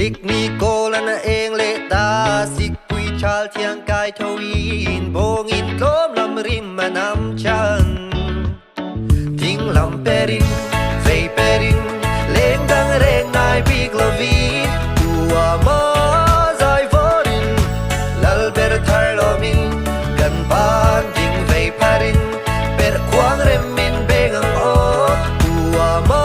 สิกมีโกละนะเองเลตาสิกปุยชาลเทียงกายทวีนโบงินโลมลำริมมานำฉันทิ้งลำเปรินเฟยเปรินเลงดังเรงนายปีกลวีกัวมาใจฟอรินลัลเบรทาร์ลมินกันปานทิ้งเฟยพารินเปิดควางเรมมินเบงังโอกัวมา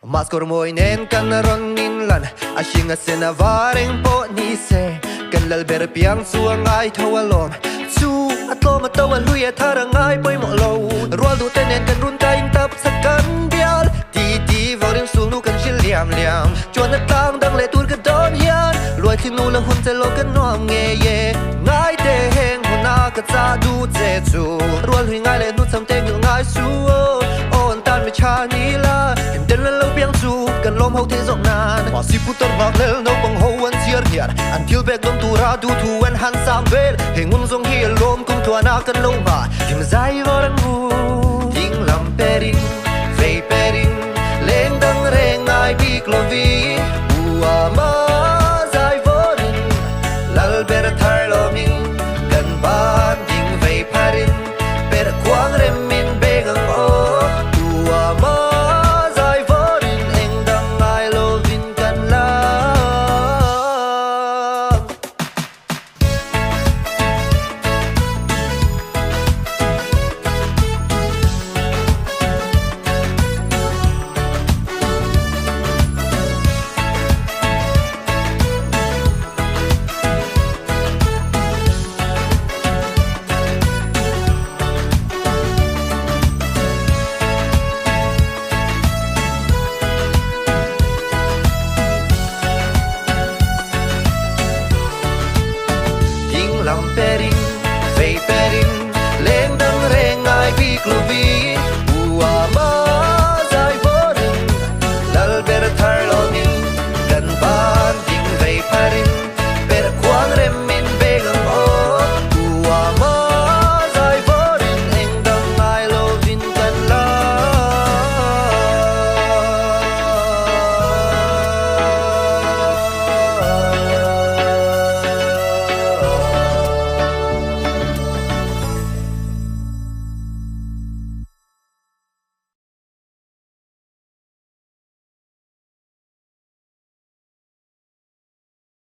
Maskor moinen kan ronin lan Ashinga sena varing po ni se Kan lalber piang suang ay tawalom Su atlom atawa luya tarang ay boy mo low Rual du tenen kan run tayong tap sa kan bial Titi varing sulnu kan shil liam liam Chuan at lang dang le tur ka don yan Luay tinu lang hun te lo kan noam nge ye Ngay te heng huna ka tsa du tse chu Rual hui ngay le nu tsam te ngil ngay su On tan me cha ni la Den lên lâu biang chu kan lom hau thế rộng nan Mà si putar mak lel nâu bằng hau an siar hiar An til bek dom tu ra du tu en han sam vel Heng un zong hi lom kum tua na kan lâu ma Him zai varan hu Ting lam perin, vei perin Leng dang reng ai bik lovi Ua ma zai varin Lal ber thar lomin Kan ban ting vei parin Ber kwang rem min begang o Ua ma Perin, vei perin, leng dang reng ai bik lovi